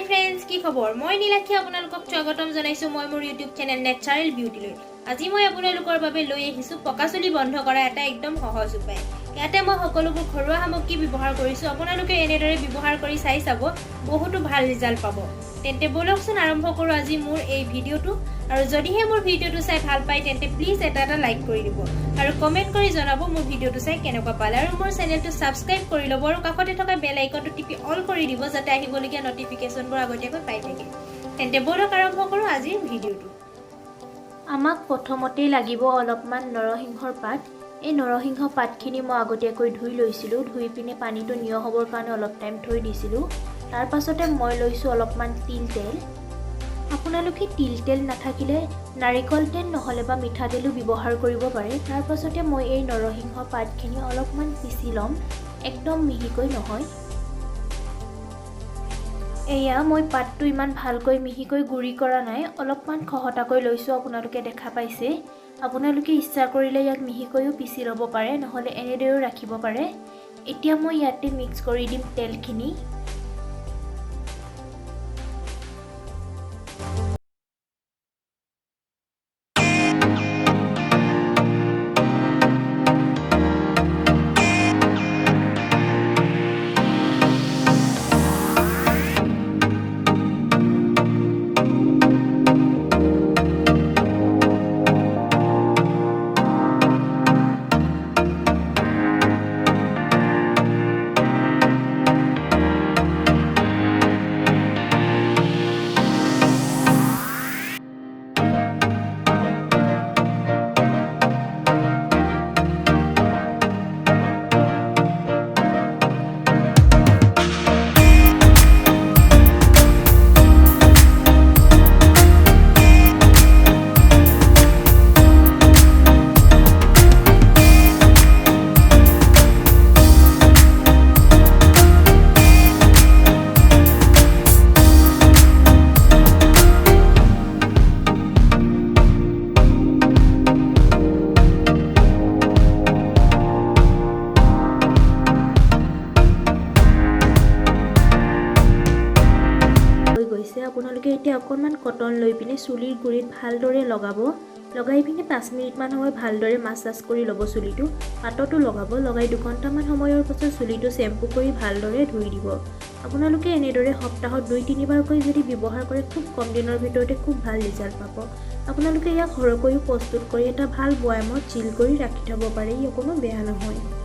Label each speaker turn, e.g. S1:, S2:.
S1: friends की खबर मैं नीलाक्षी আপোনালোকক স্বাগতম জনাইছো মই মোৰ YouTube চেনেল নেচাৰেল বিউটি লৈ আজি মই আপোনালোকৰ বাবে লৈ আহিছো পকা চুলি বন্ধ কৰা এটা একদম সহজ উপায় ইয়াতে মই সকলোবোৰ ঘৰুৱা সামগ্ৰী ব্যৱহাৰ কৰিছো আপোনালোকে এনেদৰে ব্যৱহাৰ কৰি চাই চাব বহুতো ভাল ৰিজাল্ট পাব তেন্তে বলকচোন আৰম্ভ কৰো আজি মোৰ এই ভিডিওটো আৰু যদিহে মোৰ ভিডিওটো চাই ভাল পায় তেন্তে প্লিজ এটা লাইক কৰি দিব আৰু কমেন্ট কৰি জনাব মোৰ ভিডিওটো চাই কেনেকুৱা পালে আৰু মোৰ চেনেলটো সাবস্ক্ৰাইব কৰি ল'ব আৰু কাষতে থকা বেল আইকনটো টিপি অল কৰি দিব যাতে আহিবলগীয়া নটিফিকেশনবোৰ আগতীয়াকৈ পাই থাকে তেন্তে বলক আৰম্ভ কৰো আজিৰ ভিডিওটো আমাক প্ৰথমতেই লাগিব অলপমান নৰসিংহৰ পাত এই নৰসিংহ পাতখিনি মই আগতীয়াকৈ ধুই লৈছিলো ধুই পিনে পানীটো নিয় হ'বৰ কাৰণে অলপ টাইম থৈ দিছিলো তাৰ পাছতে মই লৈছো অলপমান তিল তেল আপোনালোকে তিল তেল নাথাকিলে নাৰিকল তেল নহলে বা মিঠা তেলো ব্যৱহাৰ কৰিব পাৰে তাৰ পাছতে মই এই নৰসিংহ পাতখিনি অলপমান পিচি লম একদম মিহিকৈ নহয় এয়া মই পাতটো ইমান ভালকৈ মিহিকৈ গুৰি কৰা নাই অলপমান খহটাকৈ লৈছো আপোনালোকে দেখা পাইছে আপোনালোকে ইচ্ছা কৰিলে ইয়াক মিহিকৈও পিচি ল'ব পাৰে নহলে এনেদৰেও ৰাখিব পাৰে এতিয়া মই ইয়াতে মিক্স কৰি দিম তেলখিনি আপোনালোকে এতিয়া অকণমান কটন লৈ পিনে চুলিৰ গুৰিত ভালদৰে লগাব লগাই পিনে 5 মিনিট মান সময় ভালদৰে মাসাজ কৰি ল'ব চুলিটো পাতটো লগাব লগাই 2 ঘণ্টামান সময়ৰ পাছত চুলিটো শ্যাম্পু কৰি ভালদৰে ধুই দিব আপোনালোকে এনেদৰে সপ্তাহত 2-3 বাৰকৈ যদি ব্যৱহাৰ কৰে খুব কম দিনৰ ভিতৰতে খুব ভাল ৰিজাল্ট পাব আপোনালোকে ইয়াক ঘৰকৈও প্ৰস্তুত কৰি এটা ভাল বয়ামত চিল কৰি ৰাখি থব পাৰে ই কোনো বেয়া নহয়